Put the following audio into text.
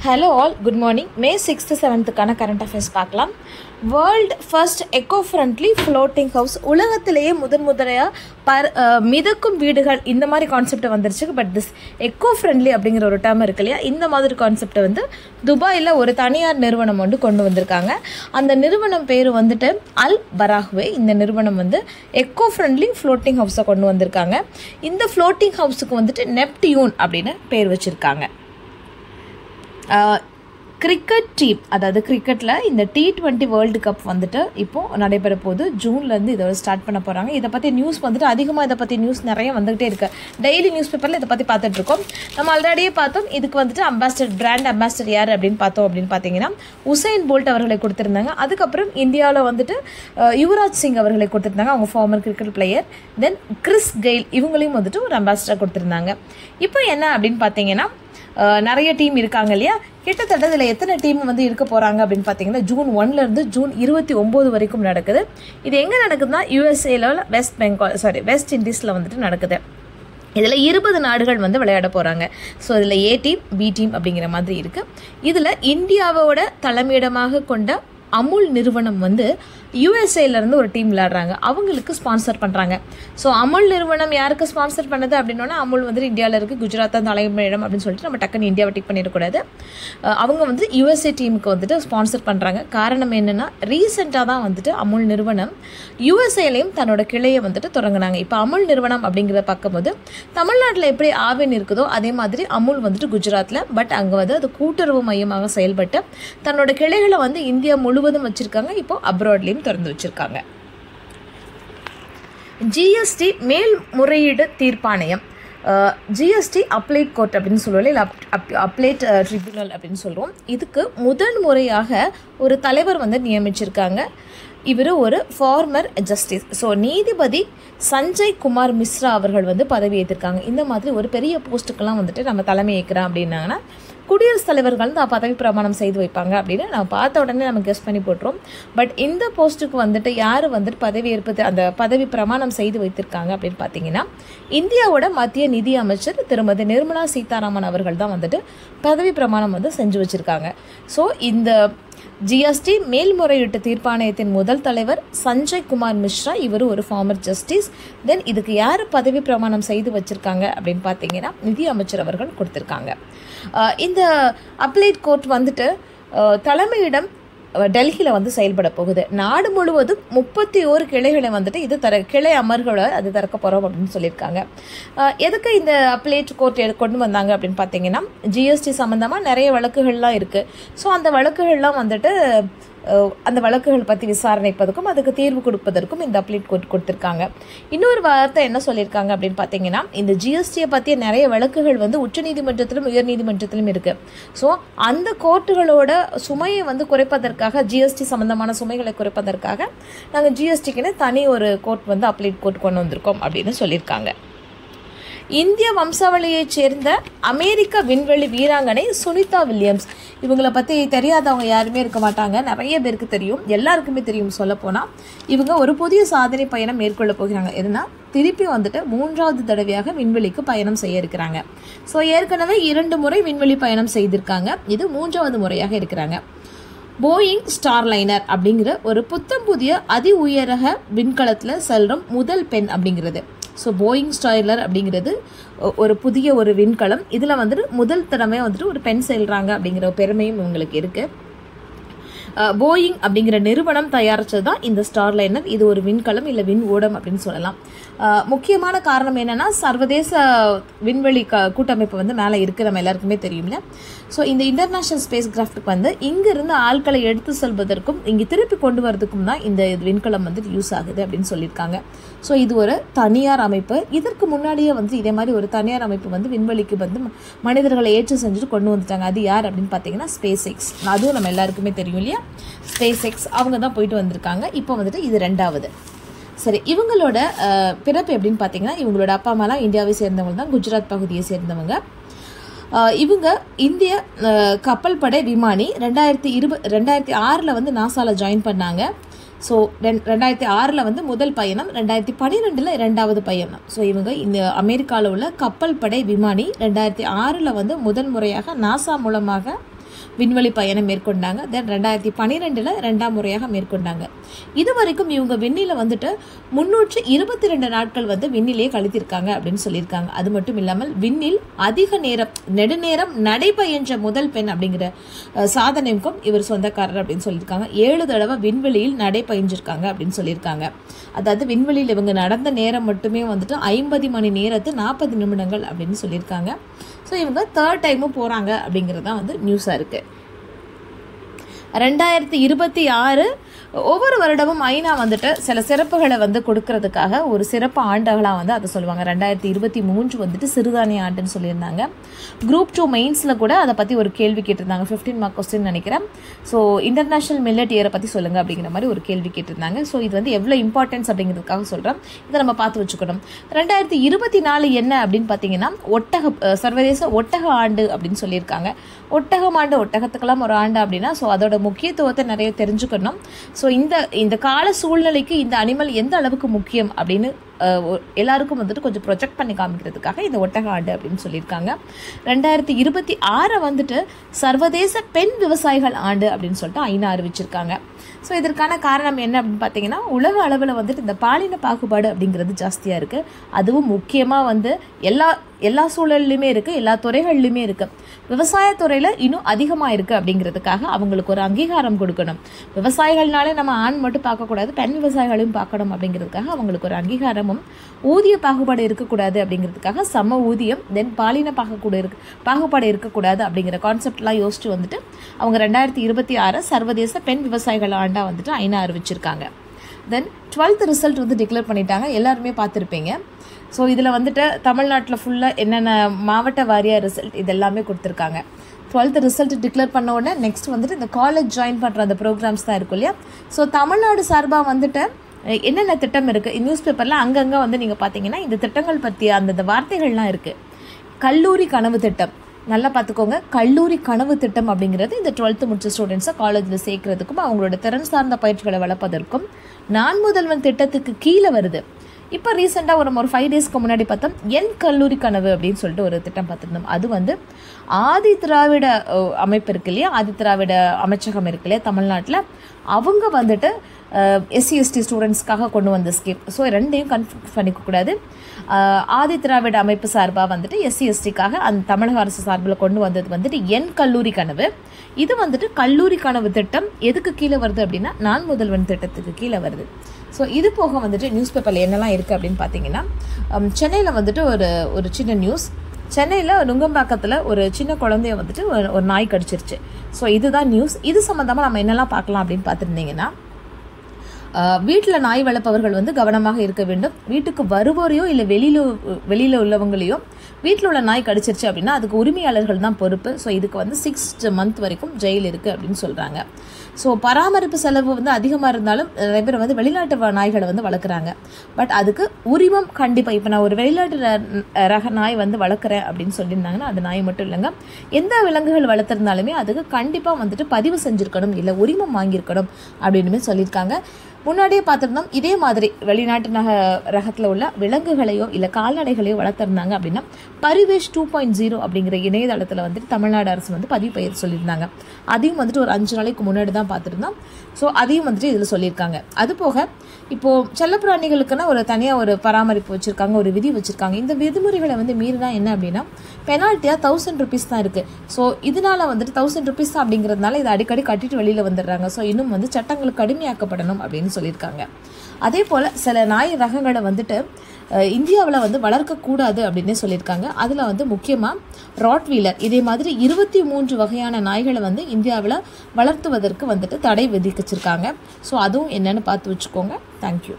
Hello all, good morning. May 6th 7th கான current affairs பார்க்கலாம். World first echo friendly floating house, உலகத்திலேயே முதன்முறையாக மிதக்கும் வீடுகள் இந்த மாதிரி கான்செப்ட் வந்துருச்சு. பட் திஸ் எக்கோ ஃப்ரெண்ட்லி அப்படிங்கிற ஒரு டேர்ம் இருக்கு இல்லையா, இந்த மாதிரி கான்செப்டை வந்து துபாயில் ஒரு தனியார் நிறுவனம் வந்து கொண்டு வந்திருக்காங்க. அந்த நிறுவனம் பேர் வந்துட்டு அல் பராஹ்வே. இந்த நிறுவனம் வந்து எக்கோ ஃப்ரெண்ட்லி ஃப்ளோட்டிங் ஹவுஸை கொண்டு வந்திருக்காங்க. இந்த ஃப்ளோட்டிங் ஹவுஸுக்கு வந்துட்டு நெப்டியூன் அப்படின்னு பேர் வச்சுருக்காங்க. கிரிக்கெட் டீம், அதாவது கிரிக்கெட்டில் இந்த T20 வேர்ல்டு கப் வந்துட்டு இப்போது நடைபெற போது. ஜூன்லேருந்து இதோட ஸ்டார்ட் பண்ண போகிறாங்க. இதை பற்றி நியூஸ் வந்துட்டு அதிகமாக இதை பற்றி நியூஸ் நிறைய வந்துகிட்டே இருக்குது. டெய்லி நியூஸ் பேப்பரில் இதை பற்றி பார்த்துட்ருக்கோம். நம்ம ஆல்ரெடியே பார்த்தோம். இதுக்கு வந்துட்டு பிராண்ட் அம்பாசிடர் யார் அப்படின்னு பார்த்தோம் அப்படின்னு பார்த்தீங்கன்னா உசைன் போல்ட் அவர்களை கொடுத்துருந்தாங்க. அதுக்கப்புறம் இந்தியாவில் வந்துட்டு யுவராஜ் சிங் அவர்களை கொடுத்துருந்தாங்க, அவங்க ஃபார்மர் கிரிக்கெட் பிளேயர். தென் கிறிஸ் கெயில் இவங்களையும் வந்துட்டு ஒரு அம்பாசிடர் கொடுத்துருந்தாங்க. இப்போ என்ன அப்படின்னு பார்த்தீங்கன்னா நிறைய டீம் இருக்காங்க இல்லையா, கிட்டத்தட்ட இதில் எத்தனை டீம் வந்து இருக்க போகிறாங்க அப்படின்னு பார்த்தீங்கன்னா ஜூன் 1லேருந்து ஜூன் 29 வரைக்கும் நடக்குது. இது எங்கே நடக்குதுன்னா யூஎஸ்ஏல வெஸ்ட் இண்டீஸில் வந்துட்டு நடக்குது. இதில் 20 நாடுகள் வந்து விளையாட போகிறாங்க. ஸோ இதில் ஏ டீம் பி டீம் அப்படிங்கிற மாதிரி இருக்குது. இதில் இந்தியாவோட தலைமையிடமாக கொண்ட அமுல் நிறுவனம் வந்து யூஎஸ்ஏலேருந்து ஒரு டீம் விளையாடுறாங்க, அவங்களுக்கு ஸ்பான்சர் பண்ணுறாங்க. ஸோ அமுல் நிறுவனம் யாருக்கு ஸ்பான்சர் பண்ணுது அப்படின்னா அமுல் வந்துட்டு இந்தியாவில் இருக்குது, குஜராத் தான் தலைமையிடம் அப்படின்னு சொல்லிட்டு நம்ம டக்குன்னு இந்தியாவை டிக் பண்ணிடக்கூடாது. அவங்க வந்து யூஎஸ்ஏ டீமுக்கு வந்துட்டு ஸ்பான்சர் பண்ணுறாங்க. காரணம் என்னென்னா ரீசெண்டாக தான் வந்துட்டு அமுல் நிறுவனம் யூஎஸ்ஏலையும் தன்னோட கிளையை வந்துட்டு தொடங்கினாங்க. இப்போ அமுல் நிறுவனம் அப்படிங்கிறத பார்க்கும்போது தமிழ்நாட்டில் எப்படி ஆவின் இருக்குதோ அதே மாதிரி அமுல் வந்துட்டு குஜராத்தில், பட் அங்கே வந்து அது கூட்டுறவு மையமாக செயல்பட்டு தன்னோட கிளைகளை வந்து இந்தியா முழுவதும் வச்சுருக்காங்க. இப்போ அப்ராட்லேயும் திறந்து வச்சிருக்காங்க. ஜிஎஸ்டி மேல்முறையீடு தீர்ப்பாணையம், ஜிஎஸ்டி அப்ளைட் கோர்ட் அப்படின்னு சொல்லுவோம், இல்லை அப்ளைட் ட்ரிபியூனல் அப்படின்னு சொல்லுவோம். இதுக்கு முதன் முறையாக ஒரு தலைவர் வந்து நியமிச்சிருக்காங்க. இவர் ஒரு ஃபார்மர் ஜஸ்டிஸ். ஸோ நீதிபதி சஞ்சய் குமார் மிஸ்ரா அவர்கள் வந்து பதவி ஏற்றிருக்காங்க. இந்த மாதிரி ஒரு பெரிய போஸ்ட்டுக்கெல்லாம் வந்துட்டு நம்ம தலைமை ஏற்கிறோம் அப்படின்னாங்கன்னா குடியரசுத் தலைவர்கள் தான் பதவி பிரமாணம் செய்து வைப்பாங்க அப்படின்னு நம்ம பார்த்த உடனே நம்ம கெஸ் பண்ணி போட்டுரும். பட் இந்த போஸ்ட்டுக்கு வந்துட்டு யார் வந்துட்டு பதவி ஏற்பது, அந்த பதவி பிரமாணம் செய்து வைத்திருக்காங்க அப்படின்னு பார்த்தீங்கன்னா இந்தியாவோட மத்திய நிதி அமைச்சர் திருமதி நிர்மலா சீதாராமன் அவர்கள் தான் வந்துட்டு பதவி பிரமாணம் வந்து செஞ்சு வச்சுருக்காங்க. ஸோ இந்த ஜிஎஸ்டி மேல்முறையீட்டு தீர்ப்பாணையத்தின் முதல் தலைவர் சஞ்சய் குமார் மிஸ்ரா, இவர் ஒரு ஃபார்மர் ஜஸ்டிஸ். தென் இதுக்கு யார் பதவி பிரமாணம் செய்து வச்சுருக்காங்க அப்படின்னு பார்த்தீங்கன்னா நிதி அமைச்சர் அவர்கள் கொடுத்துருக்காங்க. இந்த அப்ளைட் கோர்ட் வந்துட்டு தலைமையிடம் டெல்லியில் வந்து செயல்பட போகுது. நாடு முழுவதும் 31 கிளைகளை வந்துட்டு இது கிளை அமர்களை அது திறக்க போகிறோம் அப்படின்னு சொல்லியிருக்காங்க. எதுக்கு இந்த அப்ளைட் கோர்ட் கொண்டு வந்தாங்க அப்படின்னு பார்த்தீங்கன்னா ஜிஎஸ்டி சம்மந்தமாக நிறைய வழக்குகள்லாம் இருக்குது. ஸோ அந்த வழக்குகள்லாம் வந்துட்டு அந்த வழக்குகள் பற்றி விசாரணைப்பதற்கும் அதுக்கு தீர்வு கொடுப்பதற்கும் இந்த அப்ளைட் கோர்ட் கொடுத்துருக்காங்க. இன்னொரு வார்த்தை என்ன சொல்லியிருக்காங்க அப்படின்னு பார்த்தீங்கன்னா இந்த ஜிஎஸ்டியை பற்றிய நிறைய வழக்குகள் வந்து உச்சநீதிமன்றத்திலும் உயர்நீதிமன்றத்திலும் இருக்குது. ஸோ அந்த கோர்ட்டுகளோட சுமையை வந்து குறைப்பதற்காக, ஜிஎஸ்டி சம்மந்தமான சுமைகளை குறைப்பதற்காக நாங்கள் ஜிஎஸ்டிக்குன்னு தனி ஒரு கோர்ட் வந்து அப்ளைட் கோர்ட் கொண்டு வந்திருக்கோம் அப்படின்னு சொல்லியிருக்காங்க. இந்திய வம்சாவளியைச் சேர்ந்த அமெரிக்க விண்வெளி வீராங்கனை சுனிதா வில்லியம்ஸ், இவங்களை பற்றி தெரியாதவங்க யாருமே இருக்க மாட்டாங்க, நிறைய பேருக்கு தெரியும், எல்லாருக்குமே தெரியும். சொல்லப்போனால் இவங்க ஒரு புதிய சாதனை பயணம் மேற்கொள்ள போகிறாங்க. எதுனா திருப்பி வந்துட்டு 3வது தடவையாக விண்வெளிக்கு பயணம் செய்ய இருக்கிறாங்க. ஸோ ஏற்கனவே 2 முறை விண்வெளி பயணம் செய்திருக்காங்க, இது 3வது முறையாக இருக்கிறாங்க. போயிங் ஸ்டார்லைனர் அப்படிங்கிற ஒரு புதிய அதி உயரக விண்கலத்தில் செல்லும் முதல் பெண் அப்படிங்கிறது. ஸோ போயிங் ஸ்டார்லைனர் அப்படிங்கிறது ஒரு புதிய ஒரு விண்கலம். இதில் வந்துட்டு முதல் தடவை வந்துட்டு ஒரு பெண் செல்கிறாங்க அப்படிங்கிற பெருமையும் இவங்களுக்கு இருக்குது. போயிங் அப்படிங்கிற நிறுவனம் தயாரித்தது தான் இந்த ஸ்டார்லைனர். இது ஒரு விண்கலம் இல்லை விண் ஓடம் அப்படின்னு சொல்லலாம். முக்கியமான காரணம் என்னென்னா சர்வதேச விண்வெளி கூட்டமைப்பு வந்து மேலே இருக்குது, நம்ம எல்லாருக்குமே தெரியும்ல. ஸோ இந்த இன்டர்நேஷ்னல் ஸ்பேஸ் கிராஃப்ட்டுக்கு வந்து இங்கிருந்து ஆட்களை எடுத்து செல்வதற்கும் இங்கே திருப்பி கொண்டு வரதுக்கும் தான் இந்த விண்கலம் வந்து யூஸ் ஆகுது அப்படின்னு சொல்லியிருக்காங்க. ஸோ இது ஒரு தனியார் அமைப்பு. இதற்கு முன்னாடியே வந்து இதே மாதிரி ஒரு தனியார் அமைப்பு வந்து விண்வெளிக்கு வந்து மனிதர்களை ஏற்று செஞ்சுட்டு கொண்டு வந்துட்டாங்க. அது யார் அப்படின்னு பார்த்தீங்கன்னா ஸ்பேஸ் எக்ஸ். அதுவும் நம்ம எல்லாருக்குமே தெரியும் இல்லையா, ஸ்பேஸ் எக்ஸ் அவங்க தான் போயிட்டு வந்திருக்காங்க. இப்போ வந்துட்டு இது 2வது. சரி, இவங்களோட பிறப்பு எப்படின்னு பார்த்தீங்கன்னா இவங்களோட அப்பா அம்மாலாம் இந்தியாவை சேர்ந்தவங்க தான், குஜராத் பகுதியை சேர்ந்தவங்க. இவங்க இந்திய கப்பல் படை விமானி. 2006 வந்து நாசாவில் ஜாயின் பண்ணாங்க. ஸோ 2006 வந்து முதல் பயணம், 2012 2வது பயணம். ஸோ இவங்க இந்த அமெரிக்காவில் உள்ள கப்பல் படை விமானி. 2006 வந்து முதல் முறையாக நாசா மூலமாக விண்வெளி பயணம் மேற்கொண்டாங்க. தென் 2012 2ஆம் முறையாக மேற்கொண்டாங்க. இது வரைக்கும் இவங்க விண்ணில வந்துட்டு 322 நாட்கள் வந்து விண்ணிலே கழித்திருக்காங்க அப்படின்னு சொல்லியிருக்காங்க. அது மட்டும் இல்லாமல் விண்ணில் அதிக நேரம் நெடுநேரம் நடைபயின்ற முதல் பெண் அப்படிங்கிற சாதனைக்கும் இவர் சொந்தக்காரர் அப்படின்னு சொல்லியிருக்காங்க. 7 தடவை விண்வெளியில் நடைபயின்றிருக்காங்க அப்படின்னு சொல்லியிருக்காங்க. அதாவது விண்வெளியில் இவங்க நடந்த நேரம் மட்டுமே வந்துட்டு 50 மணி நேரத்து 40 நிமிடங்கள் அப்படின்னு சொல்லியிருக்காங்க. ஸோ இவங்க 3rd டைமும் போகிறாங்க அப்படிங்கிறது தான் வந்து நியூஸாக இருக்குது. 2026 ஒவ்வொரு வருடமும் ஐநா வந்துட்டு சில சிறப்புகளை வந்து கொடுக்கறதுக்காக ஒரு சிறப்பு ஆண்டுகளாக வந்து அதை சொல்லுவாங்க. 2023 வந்துட்டு சிறுதானிய ஆண்டுன்னு சொல்லியிருந்தாங்க. Group 2 மெயின்ஸில் கூட அதை பற்றி ஒரு கேள்வி கேட்டிருந்தாங்க. 15 மார்க் கொஸ்டின் நினைக்கிறேன். ஸோ இன்டர்நேஷனல் மில்லட் இயரை பற்றி சொல்லுங்கள் அப்படிங்கிற மாதிரி ஒரு கேள்வி கேட்டிருந்தாங்க. ஸோ இது வந்து எவ்வளோ இம்பார்ட்டன்ஸ் அப்படிங்கிறதுக்காக சொல்கிறேன். இதை நம்ம பார்த்து வச்சுக்கணும். 2024 என்ன அப்படின்னு பார்த்தீங்கன்னா சர்வதேச ஒட்டக ஆண்டு அப்படின்னு சொல்லியிருக்காங்க. ஒட்டகம் ஆண்டு, ஒட்டகத்துக்கெல்லாம் ஒரு ஆண்டு அப்படின்னா ஸோ அதோட முக்கியத்துவத்தை நிறைய தெரிஞ்சுக்கணும். ஸோ இந்த கால சூழ்நிலைக்கு இந்த அனிமல் எந்த அளவுக்கு முக்கியம் அப்படின்னு எல்லாருக்கும் வந்துட்டு கொஞ்சம் ப்ரொஜெக்ட் பண்ணி காமிக்கிறதுக்காக இந்த ஒட்டக ஆண்டு அப்படின்னு சொல்லியிருக்காங்க. 2026 வந்துட்டு சர்வதேச பெண் விவசாயிகள் ஆண்டு அப்படின்னு சொல்லிட்டு ஐநா அறிவிச்சிருக்காங்க. ஸோ இதற்கான காரணம் என்ன அப்படின்னு பார்த்தீங்கன்னா உலக அளவில் வந்துட்டு இந்த பாலின பாகுபாடு அப்படிங்கிறது ஜாஸ்தியாக இருக்குது. அதுவும் முக்கியமாக வந்து எல்லா சூழல்லையுமே இருக்குது, எல்லா துறைகள்லையுமே இருக்குது. விவசாயத்துறையில் இன்னும் அதிகமாக இருக்குது அப்படிங்கிறதுக்காக அவங்களுக்கு ஒரு அங்கீகாரம் கொடுக்கணும். விவசாயிகள்னாலே நம்ம ஆண் மட்டும் பார்க்கக்கூடாது, பெண் விவசாயிகளையும் பார்க்கணும் அப்படிங்கிறதுக்காக அவங்களுக்கு ஒரு அங்கீகாரமும், ஊதிய பாகுபாடு இருக்கக்கூடாது அப்படிங்கிறதுக்காக சம ஊதியம், தென் பாலின பாகுபாடு இருக்கக்கூடாது அப்படிங்கிற கான்செப்ட்லாம் யோசிச்சு வந்துட்டு அவங்க 2026 சர்வதேச பெண் விவசாயிகள் ஆண்டாக வந்துட்டு ஐநா அறிவிச்சிருக்காங்க. தென் 12th ரிசல்ட் வந்து டிக்ளேர் பண்ணிட்டாங்க. எல்லாருமே பார்த்துருப்பீங்க. ஸோ இதில் வந்துட்டு தமிழ்நாட்டில் ஃபுல்லாக என்னென்ன மாவட்ட வாரியாக ரிசல்ட் இதெல்லாமே கொடுத்துருக்காங்க. 12th ரிசல்ட் டிக்ளேர் பண்ண உடனே நெக்ஸ்ட் வந்துட்டு இந்த காலேஜ் ஜாயின் பண்ணுற அந்த ப்ரோக்ராம்ஸ் தான் இருக்கும் இல்லையா. ஸோ தமிழ்நாடு சார்பாக வந்துட்டு என்னென்ன திட்டம் இருக்குது நியூஸ் பேப்பரில் அங்கங்கே வந்து நீங்கள் பார்த்தீங்கன்னா இந்த திட்டங்கள் பற்றிய அந்த வார்த்தைகள்லாம் இருக்குது. கல்லூரி கனவு திட்டம், நல்லா பார்த்துக்கோங்க. கல்லூரி கனவு திட்டம் அப்படிங்கிறது இந்த 12th முடிச்ச ஸ்டூடெண்ட்ஸை காலேஜில் சேர்க்கறதுக்கும் அவங்களோட திறன் சார்ந்த பயிற்சிகளை வளர்ப்பதற்கும் நான் முதல்வன் திட்டத்துக்கு கீழே வருது. இப்போ ரீசெண்டாக ஒரு 5 டேஸ்க்கு முன்னாடி பார்த்தோம் என் கல்லூரி கனவு அப்படின்னு சொல்லிட்டு ஒரு திட்டம் பார்த்துருந்தோம். அது வந்து ஆதி திராவிட அமைப்பு இருக்கு இல்லையா, ஆதி திராவிட அமைச்சகம் இருக்கு இல்லையா தமிழ்நாட்டில், அவங்க வந்துட்டு SC/ST ஸ்டூடெண்ட்ஸ்க்காக கொண்டு வந்த ஸ்கீம். ஸோ ரெண்டையும் கன்ஃபியூஸ் பண்ணிக்கக்கூடாது. ஆதி திராவிட அமைப்பு சார்பாக வந்துட்டு SC/STக்காக அந்த தமிழக அரசு சார்பில் கொண்டு வந்தது வந்துட்டு என் கல்லூரி கனவு. இது வந்துட்டு கல்லூரி கனவு திட்டம் எதுக்கு கீழே வருது அப்படின்னா நான் முதல்வன் திட்டத்துக்கு கீழே வருது. ஸோ இது போக வந்துட்டு நியூஸ் பேப்பரில் என்னெல்லாம் இருக்குது அப்படின்னு பார்த்தீங்கன்னா சென்னையில் வந்துட்டு ஒரு சின்ன நியூஸ். சென்னையில் நுங்கம்பாக்கத்தில் ஒரு சின்ன குழந்தைய வந்துட்டு ஒரு நாய் கடிச்சிருச்சு. ஸோ இதுதான் நியூஸ். இது சம்மந்தமாக நம்ம என்னெல்லாம் பார்க்கலாம் அப்படின்னு பார்த்துருந்தீங்கன்னா வீட்டில் நாய் வளர்ப்பவர்கள் வந்து கவனமாக இருக்க வேண்டும். வீட்டுக்கு வருவோரையோ இல்லை வெளியில் உள்ளவங்களையோ வீட்டில் உள்ள நாய் கடிச்சிருச்சு அப்படின்னா அதுக்கு உரிமையாளர்கள் தான் பொறுப்பு. ஸோ இதுக்கு வந்து 6 months வரைக்கும் ஜெயில் இருக்குது அப்படின்னு சொல்கிறாங்க. ஸோ பராமரிப்பு செலவு வந்து அதிகமாக இருந்தாலும் நிறைய பேர் வந்து வெளிநாட்டு நாய்களை வந்து வளர்க்குறாங்க. பட் அதுக்கு உரிமம் கண்டிப்பாக, இப்போ நான் ஒரு வெளிநாட்டு ரக நாய் வந்து வளர்க்குறேன் அப்படின்னு சொல்லியிருந்தாங்கன்னா அது நாய் மட்டும் இல்லைங்க, எந்த விலங்குகள் வளர்த்துருந்தாலுமே அதுக்கு கண்டிப்பாக வந்துட்டு பதிவு செஞ்சுருக்கணும், இல்லை உரிமம் வாங்கியிருக்கணும் அப்படின்னுமே சொல்லியிருக்காங்க. முன்னாடியே பார்த்துருந்தோம் இதே மாதிரி வெளிநாட்டு ரகத்தில் உள்ள விலங்குகளையோ இல்லை கால்நடைகளையோ வளர்த்துருந்தாங்க அப்படின்னா பரிவேஷ் 2.0 அப்படிங்கிற இணையதளத்தில் வந்துட்டு தமிழ்நாடு அரசு வந்து பதிவு பெயர் சொல்லியிருந்தாங்க. அதையும் வந்துட்டு ஒரு 5 நாளைக்கு முன்னாடி தான் பார்த்துருந்தோம். ஸோ அதையும் வந்துட்டு இதில் சொல்லியிருக்காங்க. அது போக இப்போது செல்லப்பிராணிகளுக்குன்னா ஒரு தனியாக ஒரு பராமரிப்பு வச்சுருக்காங்க, ஒரு விதி வச்சுருக்காங்க. இந்த விதிமுறைகளை வந்து மீறினா என்ன அப்படின்னா பெனால்ட்டியாக 1000 rupees தான் இருக்குது. ஸோ இதனால் வந்துட்டு 1000 rupees தான் அப்படிங்கிறதுனால இதை அடிக்கடி கட்டிட்டு வெளியில் வந்துடுறாங்க. ஸோ இன்னும் வந்து சட்டங்களுக்கு கடுமையாக்கப்படணும் அப்படின்னு சொல்லியிருக்காங்க. அதே போல் சில நாய் ரகங்களை வந்துட்டு இந்தியாவில் வந்து வளர்க்கக்கூடாது அப்படின்னே சொல்லியிருக்காங்க. அதில் வந்து முக்கியமாக ராட்வீலர் இதே மாதிரி 23 வகையான நாய்களை வந்து இந்தியாவில் வளர்த்துவதற்கு வந்துட்டு தடை விதிச்சிருக்காங்க. ஸோ அதுவும் என்னென்னு பார்த்து வச்சுக்கோங்க. தேங்க்யூ.